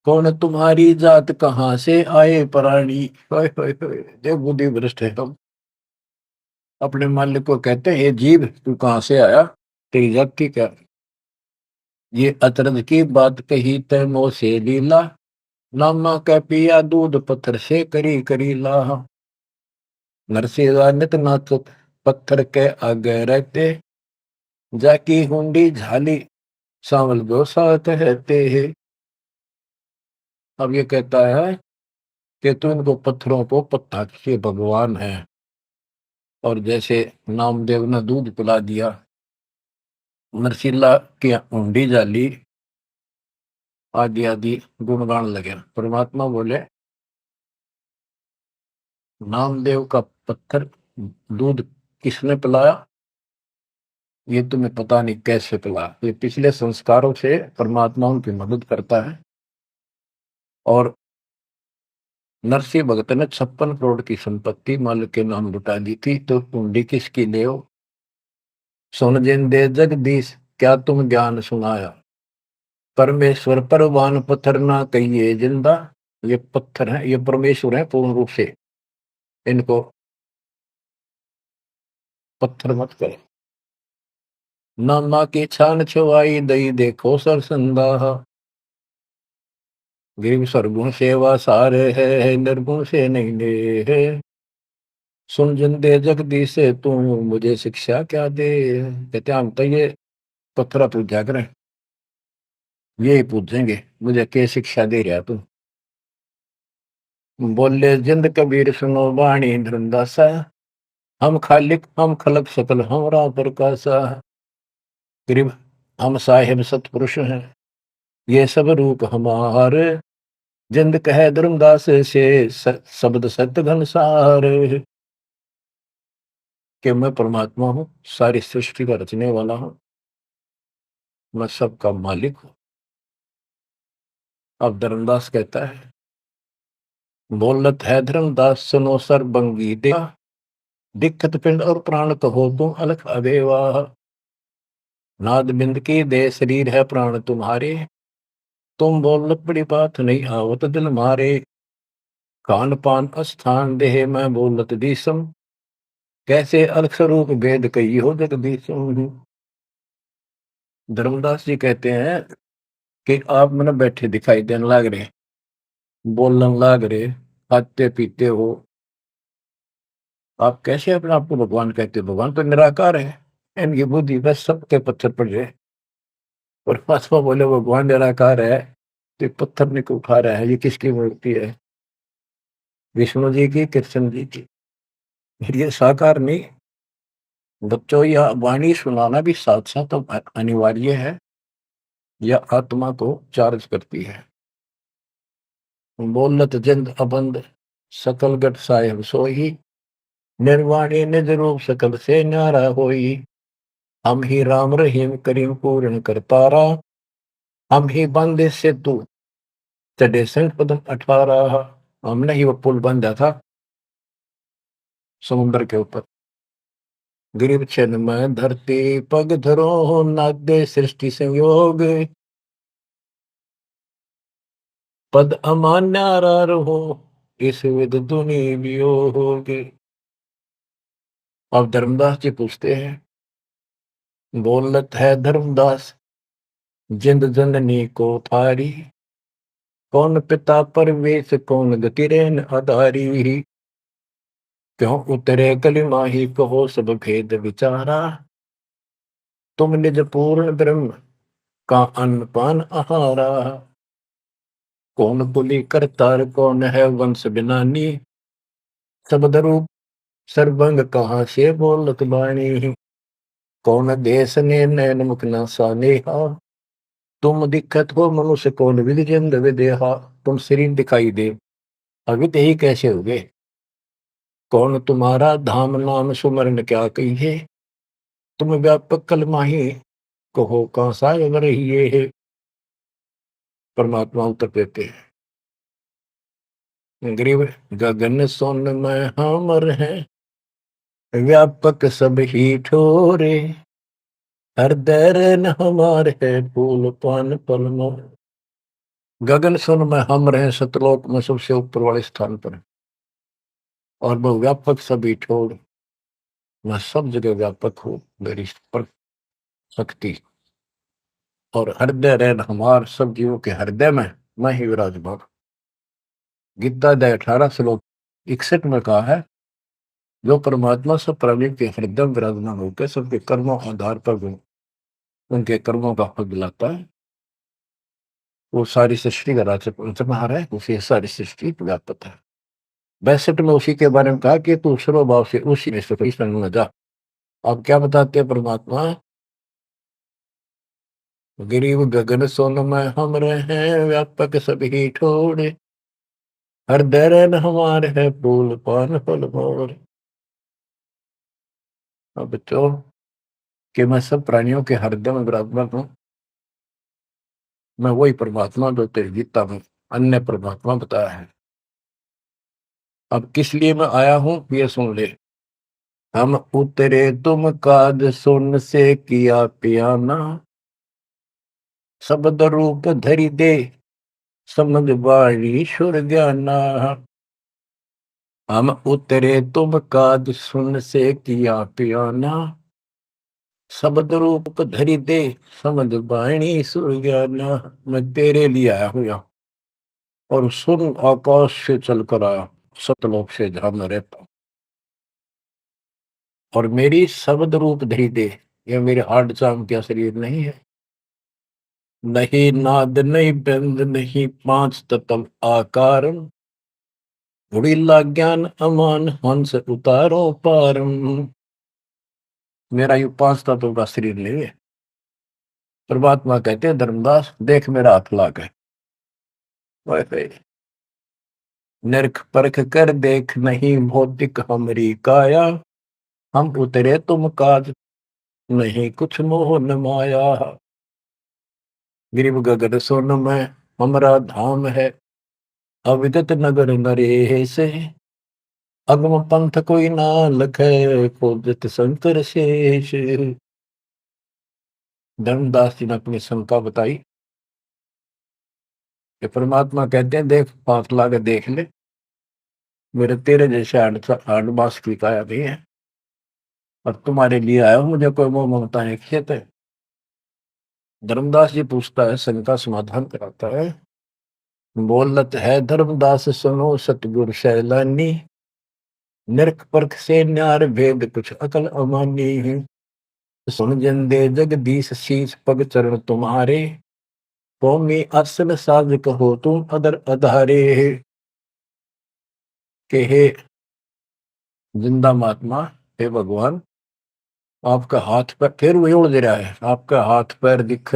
कौन तुम्हारी जात कहाँ से आए प्राणी। जो बुद्धि भ्रष्ट है हम अपने मालिक को कहते हैं, ये जीव तू कहाँ से आया, तेरी जाति क्या। ये अतरज की बात कही तय मोह से लीला, नामा कै पिया दूध पत्थर से करी करी लाह। नरसिंह नित नाथ पत्थर के आगे रहते, जाकी हुंडी झाली सांवल गो साथ रहते है। अब ये कहता है कि तू इनको पत्थरों को पत्ता के भगवान है, और जैसे नामदेव ने दूध पिला दिया, नरसिल्ला की हुंडी जाली, आदि आदि गुणगान लगे। परमात्मा बोले, नामदेव का पत्थर दूध किसने पिलाया, ये तुम्हें पता नहीं कैसे पिलाया। ये पिछले संस्कारों से परमात्मा उनकी मदद करता है। और नरसिंह भगत ने 56 करोड़ की संपत्ति मालिक के नाम लुटा दी थी, तो हुंडी किसकी ले हो। सुन जिन दे जगदीश क्या तुम ज्ञान सुनाया, परमेश्वर परवान पत्थर ना कहिए जिंदा। ये पत्थर है, ये परमेश्वर है पूर्ण रूप से, इनको पत्थर मत करे। नामा की छान छुआई दई देखो सरसंदा, गिरिव सरगुण सेवा सारे है निर्गुण से नहीं ले है। सुन जिन दे जगदीश से तू मुझे शिक्षा क्या दे। कहते हम तो ये पत्थरा पूजा करें, यही पूछेंगे मुझे क्या शिक्षा दे रहा तू। बोले जिंद कबीर सुनो वाणी धर्मदासा, हम खालिक हम खलक सकल हमरा प्रकाशा। गरीब हम साहिब सतपुरुष हैं, ये सब रूप हमारे, जिंद कहे धर्मदास से शब्द सत्य घनसार। कि मैं परमात्मा हूँ, सारी सृष्टि का रचने वाला हूँ, मैं सबका मालिक हूँ। अब धर्मदास कहता है, बोलत है धर्मदास सुनो सर्वंगी दे, दिक्कत पिंड और प्राण कहो तुम अलख अबेवा। नाद बिंद की दे शरीर है प्राण तुम्हारे, तुम बोलत बड़ी बात नहीं आवत दिल मारे। खान पान स्थान देह मैं बोलत दीसम, कैसे अलख स्वरूप भेद कही हो जगदीशम। धर्मदास जी कहते हैं कि आप मैंने बैठे दिखाई देने लग रहे, बोलने लग रहे, खाते पीते हो, आप कैसे अपने आप को भगवान कहते हो। भगवान तो निराकार है, इनकी बुद्धि बस सबके पत्थर पड़ जाए। और परमात्मा बोले भगवान निराकार है, तो ये पत्थर ने को उठा रहा है, ये किसकी मूर्ति है, विष्णु जी की, कृष्ण जी की। ये साकार नहीं। बच्चों, यह वाणी सुनाना भी साथ साथ अनिवार्य है, यह आत्मा को चार्ज करती है। बोलत जिंद अबंद सकल गट साहेब सोही, निर्वाणी निज रूप सकल से न्यारा होई। हम ही राम रहीम करीम पूर्ण करतारा, हम ही बंदे से तू चढ़े संग पदम 18। हमने ही वो पुल बंधा था समुद्र के ऊपर। गिरिव छन में धरती पग धरो, नादे सृष्टि संयोग, पद अमान्यारा रहो, इस विद दुनि वियोगे। अब धर्मदास जी पूछते हैं, बोलत है धर्मदास जिंद जननी को थारी, कौन पिता परवेश कौन गति रेन आधारी। क्यों उतरे कलिमा ही कहो सब भेद विचारा, तुम निज पूर्ण ब्रह्म का अन्न पान आहारा। कौन कुली करतार, कौन है वंश बिनानी, शब्द रूप सर्वंग कहाँ से बोलत बाणी। कौन देश ने नैन मुख न सानेहा, तुम दिखत हो मनुष्य कौन विधि जंद विदेहा। तुम शरीर दिखाई दे, अवित ही कैसे हो गए। कौन तुम्हारा धाम नाम सुमरन क्या कहिए, तुम व्यापक कल माही, कहो कहाँ साय रहिए है। परमात्मा उत्तर देते हैं, गरीब गगन सोन में हमर है, व्यापक सब ही ठोरे, हृदय न हमार है फूल पान पलमो। गगन सुन में हम रहे, सतलोक में सबसे ऊपर वाले स्थान पर, और वो व्यापक सभी छोड़, मैं सब जगह व्यापक हूँ, मेरी पर शक्ति और हृदय रहन हमार, सब जीवों के हृदय में मैं ही विराजमान। गीता अध्याय 18 श्लोक 61 में कहा है, जो परमात्मा सब प्राणी के हृदय में विराजमान होकर सबके कर्मों आधार पर उनके कर्मों का फल दिलाता है, वो सारी सृष्टि का राज्य पंचमहार है, उसे सारी सृष्टि व्यापक है। 62 में उसी के बारे में कहा कि तू सर्वभाव से उसी में संग में जा। अब क्या बताते हैं परमात्मा, गिरीव गगन सोन में हम रहे, व्यापक सभी ठोड़े, हृदय रहन हमार है फूल पान फल मोर। अब बच्चों कि मैं सब प्राणियों के हृदय में विराजमान हूँ, मैं वही परमात्मा जो तेरी गीता में अन्य परमात्मा बताया है। अब किस लिए मैं आया हूं ये सुन ले। हम उतरे तुम काज सुन से किया पियाना, शब्द रूप धरि दे समझ वाणी सुर ज्ञाना। हम उतरे तुम काज सुन से किया पियाना, शब्द रूप धरि दे समझ वाणी सुर ज्ञाना। मैं तेरे लिए आया हूं यहाँ, और सुन आकाश से चलकर आया, सतलोक से जहां मैं रहता हूं, और मेरी शब्द रूप धरि दे। यह मेरे हार्ड चाम का शरीर नहीं है, नहीं नाद नहीं बंद नहीं पांच तत्व आकार, उड़ीला ज्ञान अमान हंस उतारो पारम। मेरा यू पांच तत्वों का शरीर नहीं है। परमात्मा कहते हैं, धर्मदास देख मेरा हाथ लाग है, नरक परख कर देख नहीं भौतिक हमरी काया, हम उतरे तुम काज नहीं कुछ मोह न माया। गिरिव गगन सोन में हमरा धाम है, अविदित नगर नरे से, अगम पंथ कोई ना लखे, खोजत शंकर शेष। धर्मदास जी ने अपनी शंका बताई कि परमात्मा कहते हैं, देख पास लाके देख ले, मेरे तेरे जैसे आठ मास की काया नहीं है, और तुम्हारे लिए आया हूं, मुझे कोई मोह ममता नहीं खेत है। धर्मदास जी पूछता है, शंका समाधान कराता है, बोलत है धर्मदास सुनो सतगुरु सैलानी, नरक परख से न्यार भेद कुछ अकल अमानी है। सुन जंदे जगदीश शीश पग चरण तुम्हारे, कौमी असल साज कहो तुम अदर अधारे। के हे जिंदा महात्मा, हे भगवान, आपका हाथ पैर फिर वही उड़ दे रहा है, आपका हाथ पैर दिख,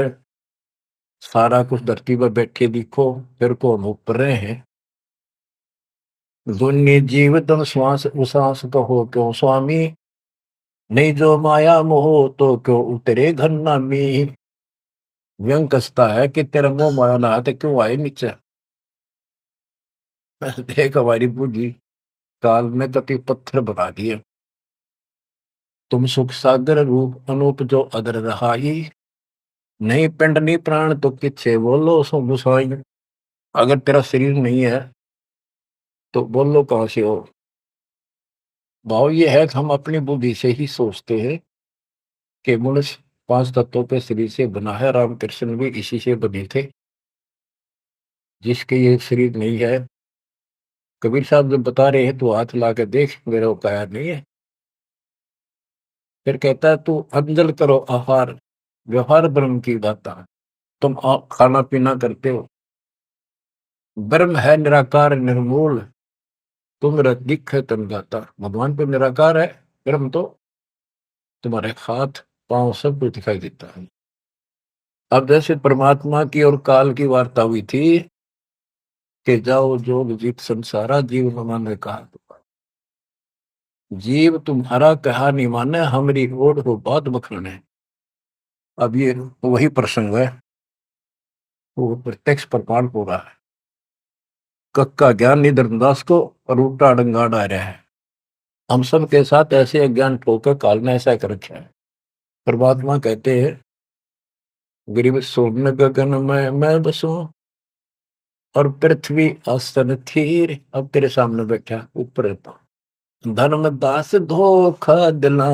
सारा कुछ धरती पर बैठे दिखो, फिर कौन ऊपर रहे हैं। दुन्नी जीव तम श्वास उश्वास कहो क्यों स्वामी, नहीं जो माया मोह तो क्यों उतरे घर नामी। व्यंग कसता है कि तेरा मोह माया ना तो क्यों आए नीचे। देख हमारी बुद्धि काल में कति पत्थर बना दिए, तुम सुख सागर रूप अनूप जो अदर रहाई, नहीं पिंड नहीं प्राण तो किच्छे बोलो सो गुसाई। अगर तेरा शरीर नहीं है तो बोलो कहां से हो। भाव ये है कि हम अपनी बुद्धि से ही सोचते हैं कि मनुष्य पांच तत्वों पे शरीर से बना है, रामकृष्ण भी इसी से बने थे। जिसके ये शरीर नहीं है, कबीर साहब जब बता रहे हैं तो हाथ ला के देख, मेरा वो काया नहीं है। फिर कहता है, तू अंजल करो आहार, व्यवहार ब्रह्म की दाता। तुम खाना पीना करते हो, ब्रह्म है निराकार निर्मूल, तुम दिख है तन गाता। भगवान तो निराकार है, ब्रह्म तो तुम्हारे हाथ पांव सब कुछ दिखाई देता है। अब जैसे परमात्मा की और काल की वार्ता हुई थी कि जाओ जोग जीत संसारा, जीव न माने कहा। जीव तुम्हारा कहा नहीं माने, हमारी ओर हो बात बखरने। अब ये वही प्रसंग है, वो प्रत्यक्ष प्रमाण हो रहा है। कक्का ज्ञान नहीं धर्मदास को, और उल्टा डंगाड़ आ रहा है। हम सब के साथ ऐसे अज्ञान ठोकर काल ने ऐसा कर रखा है। परमात्मा कहते हैं गरीब सोन गगन में मैं बसूं, और पृथ्वी आसन थीर। अब तेरे सामने बैठा ऊपर रहता। धर्मदास धोखा दिला,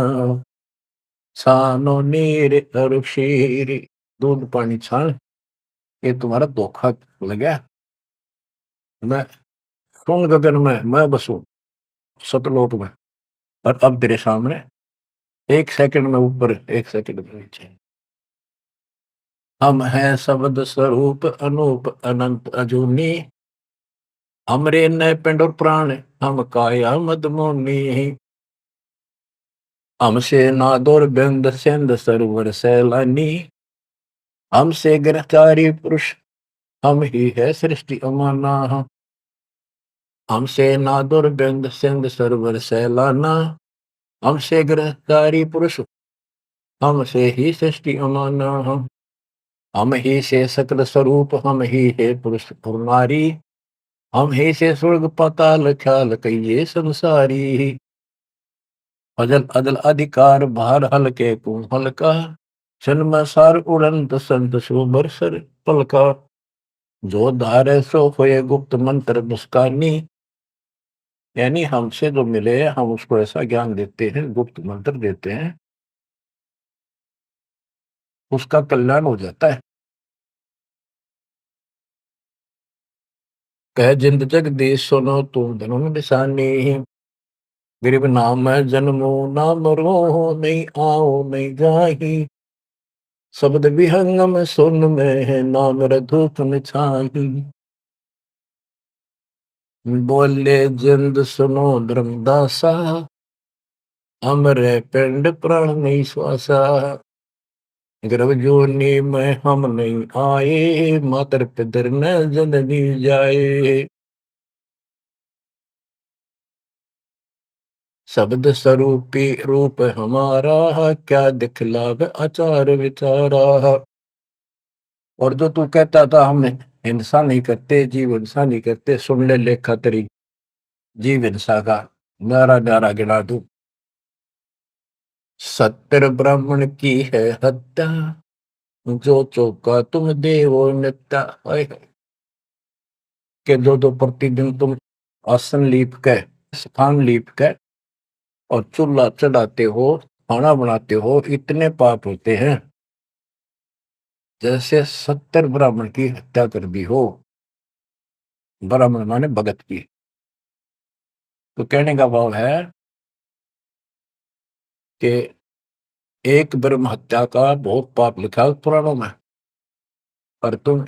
छानो नीर और शीर। दूध पानी छान, ये तुम्हारा धोखा लगा। मैं कौन गगन में मैं बसूं, सतलोक में, और अब तेरे सामने एक सेकंड में ऊपर, एक सेकंड में नीचे। हम हैं शब्द स्वरूप अनूप अनंत अजूनी, हमरे न पिंड और प्राण, हम काया मदमोनी। हमसे नादोर बिंद सिंध सरोवर सैलानी, हमसे गिरफ्तारी पुरुष, हम ही है सृष्टि अमाना। हमसे नादुर बिंद सिंध सरोवर सैलाना, हमसे गिरफ्तारी पुरुष, हमसे ही सृष्टि अमाना। हम ही से सकल स्वरूप, हम ही है पुरुष और नारी, हम ही से स्वर्ग पाताल ख्याल कहिए संसारी। अजल अदल अधिकार भार हल्के को हल्का, जन्म सार उड़ंत संत सुबर सर पलका। जो धारे सो होए गुप्त मंत्र मुस्कानी, यानी हमसे जो मिले हम उसको ऐसा ज्ञान देते हैं, गुप्त मंत्र देते हैं, उसका कल्याण हो जाता है। कह जिंद जग देश सुनो तुम धनुन निशानी, गरीब नाम है जन्मो ना मरो, नहीं आओ नहीं जाही। शब्द विहंगम सुन में है नाम रधूप छाही। बोले जिंद सुनो धर्मदासा, हमरे पिंड प्राण नहीं श्वासा। गर्भ जोनी में हम नहीं आए, मातर पितर न जननी जाए। शब्द स्वरूपी रूप हमारा, क्या दिखलावे आचार विचारा। और जो तू कहता था हम हिंसा नहीं करते, जीव हिंसा नहीं करते, सुन ले लेखा तेरी जीव हिंसा का नारा नारा गिना दू। सत्तर ब्राह्मण की है हत्या, जो चौका तुम देवो नित्या। के दो दो प्रतिदिन तुम आसन लीप के, स्थान लीप के, और चूल्हा चढ़ाते हो, खाना बनाते हो, इतने पाप होते हैं जैसे 70 ब्राह्मण की हत्या कर दी हो। ब्राह्मण माने भगत की। तो कहने का भाव है कि एक ब्रह्म हत्या का बहुत पाप लिखा है पुराणों में, और तुम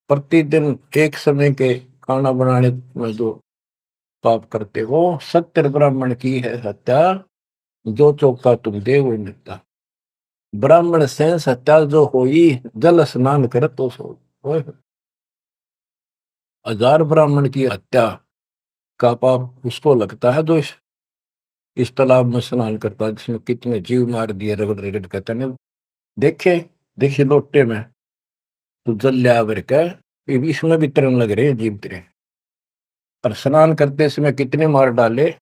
प्रतिदिन एक समय के खाना बनाने में जो पाप करते हो, 70 ब्राह्मण की है हत्या, जो चौका तुम दे वो मिलता। ब्राह्मण से हत्या जो हुई, जल स्नान कर तो सो। ओए, 1000 ब्राह्मण की हत्या का पाप उसको लगता है जो इस तालाब में स्नान करता है, जिसमें कितने जीव मार दिए, रगड़ रगड़ कहते हैं। देखे देखिए लोटे में तो जल लिया भर के, इसमें भी तरन लग रहे हैं जीव तेरे। और स्नान करते समय कितने मार डाले।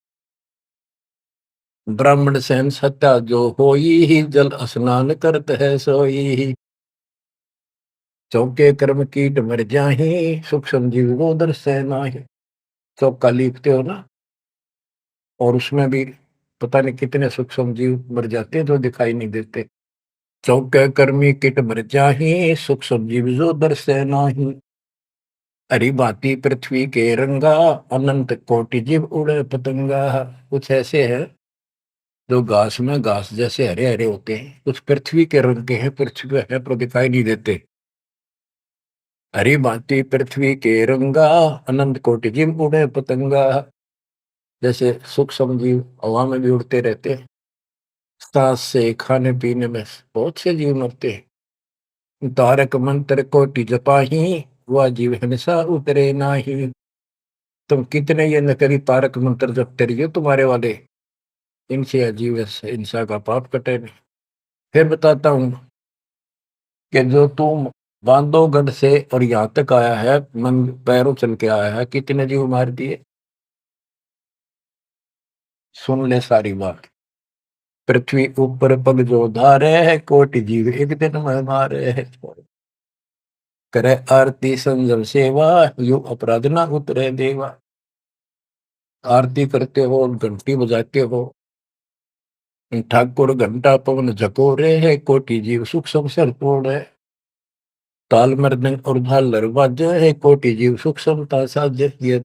ब्राह्मण सहन सत्या जो होई ही, जल स्नान करत है सोई ही। चौके कर्म कीट मर जाही, सूक्ष्म जीव वो दर्शे नाही। चौका लीपते हो ना, और उसमें भी पता नहीं कितने सूक्ष्म जीव मर जाते हैं जो दिखाई नहीं देते। चौके कर्मी किट मर जाही, सूक्ष्म जीव जो दर्शे नाही। हरी भांति पृथ्वी के रंगा, अनंत कोटि जीव उड़े पतंगा। कुछ ऐसे है जो घास में घास जैसे हरे हरे होते हैं, कुछ पृथ्वी के रंग के हैं, पृथ्वी पे है पर दिखाई नहीं देते। हरी भांति पृथ्वी के रंगा, अनंत कोटि जीव उड़े पतंगा। जैसे सूक्ष्म जीव हवा में भी उड़ते रहते हैं, सांस से खाने पीने में बहुत से जीव मरते हैं। तारक मंत्र कोटि जपाही, वह जीव हिंसा उतरे नाही। तुम कितने ये नकली तारक मंत्र जपते रहिए तुम्हारे वाले, इनसे अजीब हिंसा का पाप कटे नहीं। फिर बताता हूं कि जो तुम बांधवगढ़ से और यहाँ तक आया है, मन पैरों चल के आया है, कितने जीव मार दिए। सुन ले सारी बात। पृथ्वी ऊपर पग जो धारे है, कोटि जीव एक दिन में मारे है। करे आरती संजम सेवा, यु अपराध ना उतरे देवा। आरती करते हो, घंटी बजाते हो, ठाकुर घंटा पवन झकोरे है, कोटि जीव सुख संसर तोड़े। ताल मृदंग और झालर बाजे है, कोटि जीव सुख समता साजे। ये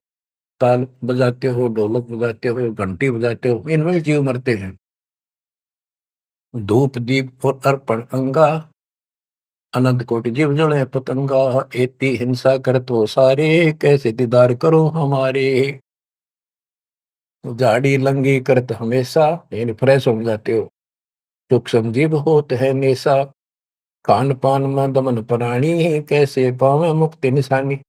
ताल बजाते हो, ढोलक बजाते हो, घंटी बजाते हो, इनमें जीव मरते हैं। धूप दीप और अर्पण अंगा, अनंत कोटि जीव जड़े पतंगा। एती हिंसा कर तो सारे, कैसे दीदार करो हमारे। झाड़ी लंगी करत हमेशा, यानी फ्रेश हो जाते हो। सूक्ष्म जीव होते है नेसा, खान पान में दमन प्राणी, कैसे पावे मुक्ति निशानी।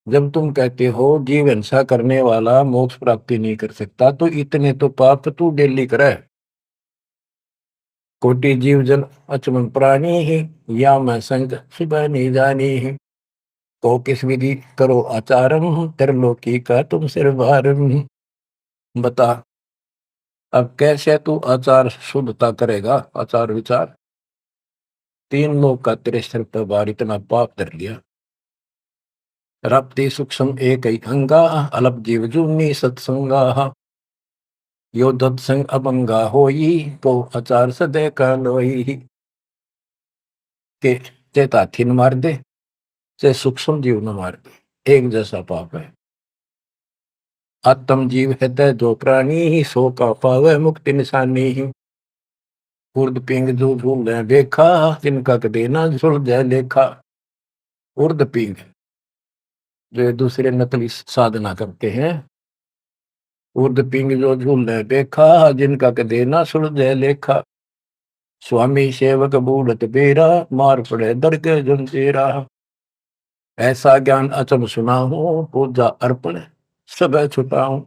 जब तुम कहते हो जीव हिंसा करने वाला मोक्ष प्राप्ति नहीं कर सकता, तो इतने तो पाप तू डेली करे। कोटि जीव जन अचमन प्राणी ही, या मैं संग सुबह नहीं जानी ही। तो किस विधि करो आचारम, त्रिलोकी का तुम सिर भारम। बता अब कैसे तू आचार शुद्धता करेगा, आचार विचार। तीन लोग का तेरे सिर पर भार इतना पाप धर लिया। रप्ति सूक्ष्म एक ही अंगा, अलप जीव जूनी सत्संगा। यो दत्संग अभंगा होई, को आचार सदे का लोई। के चेत हाथी न मार दे, चाहे सूक्ष्म जीव न मार दे, एक जैसा पाप है। आत्म जीव है जो प्राणी ही, सो का पावे मुक्ति निशानी ही। उर्द पिंग जो झूल देखा, जिनका कदे ना सुलझे लेखा। उर्द पिंग जो दूसरे नकली साधना करते हैं, उर्द पिंग जो झूल देखा, जिनका कदे ना सुलझे लेखा। स्वामी सेवक बूढ़त बेरा, मार पड़े दर के जंजीरा। ऐसा ज्ञान अचम सुना हूं, पूजा अर्पण सब छुटाऊं।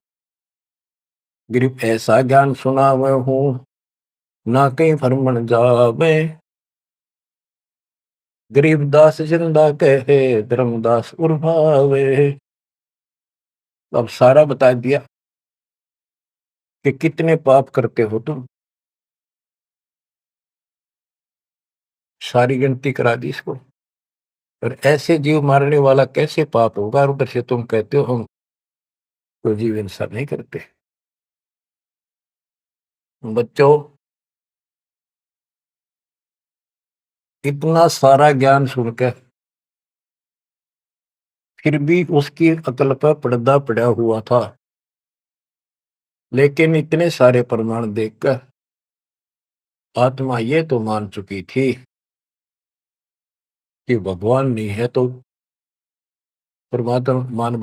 गिरिप ऐसा ज्ञान सुना हूं, ना कहीं फरमन जावे। गरीबदास जिंदा कहे, धर्मदास उर्भावे। अब सारा बता दिया कि कितने पाप करते हो तुम, सारी गिनती करा दी इसको। और ऐसे जीव मारने वाला कैसे पाप होगा, और उधर से तुम कहते हो हम तो जीव हिंसा नहीं करते। बच्चों, इतना सारा ज्ञान सुनकर फिर भी उसकी अकल पर पर्दा पड़ा हुआ था। लेकिन इतने सारे प्रमाण देखकर आत्मा ये तो मान चुकी थी कि भगवान नहीं है, तो परमात्मा ने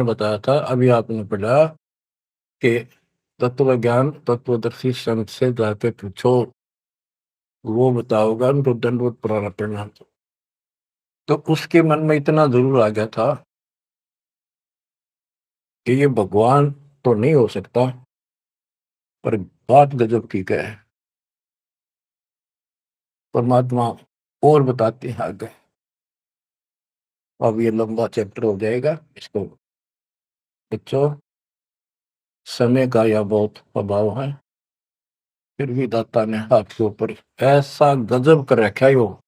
बताया था। अभी आपने पढ़ा कि तत्व ज्ञान तत्वदर्शी संत से जाके पूछो, वो बताओगा उनको दंडवत प्रणाम। तो उसके मन में इतना जरूर आ गया था कि ये भगवान तो नहीं हो सकता, पर बात गजब की क्या है। परमात्मा और बताते हैं आगे। अब ये लंबा चैप्टर हो जाएगा, इसको बच्चों समय का यह बहुत अभाव है। फिर भी दाता ने आपके ऊपर ऐसा गजब कर रखा है, यो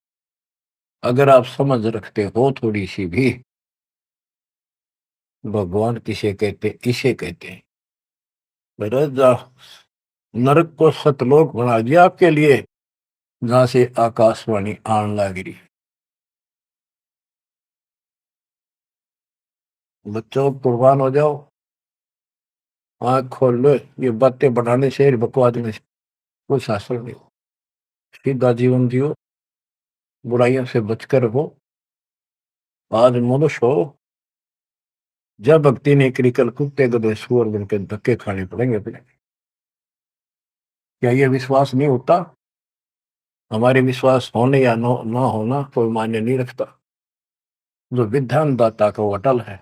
अगर आप समझ रखते हो थोड़ी सी भी, भगवान किसे कहते, इसे कहते हैं। मेरे नरक को सतलोक बना दिया आपके लिए, जहां से आकाशवाणी आन लग रही। बच्चों कुर्बान हो जाओ, आंख खोल लो। ये बातें बनाने से, बकवास में कोई शास्त्र नहीं। सीधा जीवन जियो, बुराइयों से बचकर रहो। आज मनुष्य हो, जब भक्ति नहीं करी, कल कुत्ते गधे सुअर बन के धक्के खाने पड़ेंगे अपने। क्या ये विश्वास नहीं होता? हमारे विश्वास होने या ना होना कोई मायने नहीं रखता। जो विधान दाता का वो अटल है।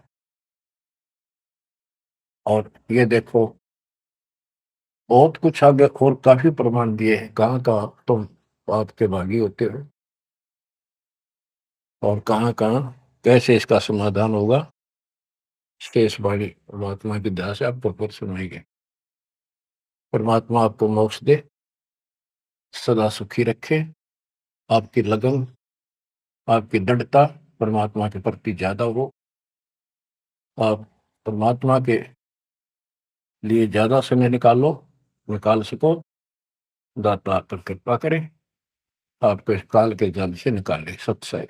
और ये देखो, बहुत कुछ आगे और काफी प्रमाण दिए हैं, कहाँ कहाँ तुम आपके भागी होते हो और कहाँ कहाँ कैसे इसका समाधान होगा। शेष वाणी परमात्मा की दया से आपको पर सुनाएंगे। परमात्मा आपको मोक्ष दे, सदा सुखी रखे, आपकी लगन, आपकी दृढ़ता परमात्मा के प्रति ज्यादा हो, आप परमात्मा के लिए ज्यादा समय निकाल सको। दाता आप पर कृपा करें, आपको इस काल के जल से निकाले। सत्संग।